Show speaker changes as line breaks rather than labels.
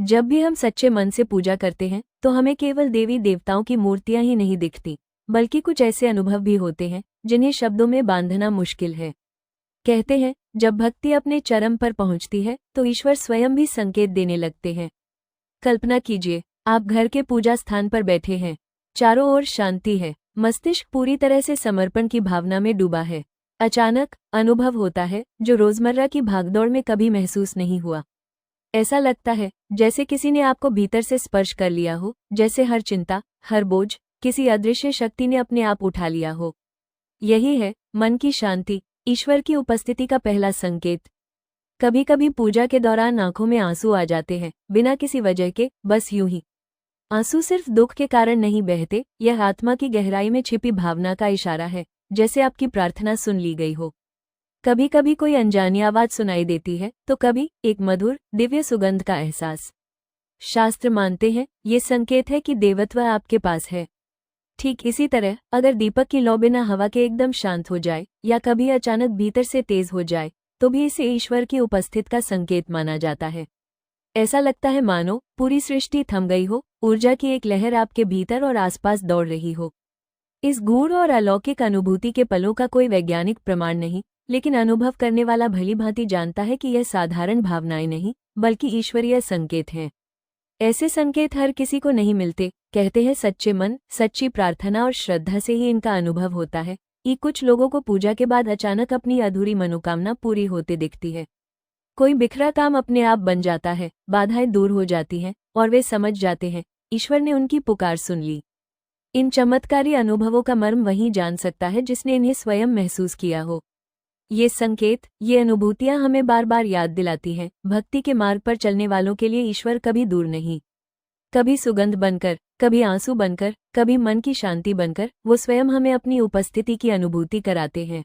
जब भी हम सच्चे मन से पूजा करते हैं तो हमें केवल देवी देवताओं की मूर्तियां ही नहीं दिखती, बल्कि कुछ ऐसे अनुभव भी होते हैं जिन्हें शब्दों में बांधना मुश्किल है। कहते हैं, जब भक्ति अपने चरम पर पहुंचती है तो ईश्वर स्वयं भी संकेत देने लगते हैं। कल्पना कीजिए, आप घर के पूजा स्थान पर बैठे हैं। चारों ओर शांति है, मस्तिष्क पूरी तरह से समर्पण की भावना में डूबा है। अचानक अनुभव होता है जो रोजमर्रा की भागदौड़ में कभी महसूस नहीं हुआ। ऐसा लगता है जैसे किसी ने आपको भीतर से स्पर्श कर लिया हो, जैसे हर चिंता, हर बोझ किसी अदृश्य शक्ति ने अपने आप उठा लिया हो। यही है मन की शांति, ईश्वर की उपस्थिति का पहला संकेत। कभी कभी पूजा के दौरान आंखों में आंसू आ जाते हैं, बिना किसी वजह के, बस यूं ही। आंसू सिर्फ दुख के कारण नहीं बहते, यह आत्मा की गहराई में छिपी भावना का इशारा है, जैसे आपकी प्रार्थना सुन ली गई हो। कभी कभी कोई अनजानी आवाज सुनाई देती है, तो कभी एक मधुर दिव्य सुगंध का एहसास। शास्त्र मानते हैं ये संकेत है कि देवत्व आपके पास है। ठीक इसी तरह अगर दीपक की लौ बिना हवा के एकदम शांत हो जाए या कभी अचानक भीतर से तेज हो जाए, तो भी इसे ईश्वर की उपस्थिति का संकेत माना जाता है। ऐसा लगता है मानो पूरी सृष्टि थम गई हो, ऊर्जा की एक लहर आपके भीतर और आसपास दौड़ रही हो। इस गूढ़ और अलौकिक अनुभूति के पलों का कोई वैज्ञानिक प्रमाण नहीं, लेकिन अनुभव करने वाला भलीभांति जानता है कि यह साधारण भावनाएं नहीं, बल्कि ईश्वरीय संकेत हैं। ऐसे संकेत हर किसी को नहीं मिलते। कहते हैं सच्चे मन, सच्ची प्रार्थना और श्रद्धा से ही इनका अनुभव होता है। कुछ लोगों को पूजा के बाद अचानक अपनी अधूरी मनोकामना पूरी होते दिखती है। कोई बिखरा काम अपने आप बन जाता है, बाधाएं दूर हो जाती हैं और वे समझ जाते हैं ईश्वर ने उनकी पुकार सुन ली। इन चमत्कारी अनुभवों का मर्म वही जान सकता है जिसने इन्हें स्वयं महसूस किया हो। ये संकेत, ये अनुभूतियां हमें बार बार याद दिलाती हैं, भक्ति के मार्ग पर चलने वालों के लिए ईश्वर कभी दूर नहीं। कभी सुगंध बनकर, कभी आंसू बनकर, कभी मन की शांति बनकर वो स्वयं हमें अपनी उपस्थिति की अनुभूति कराते हैं।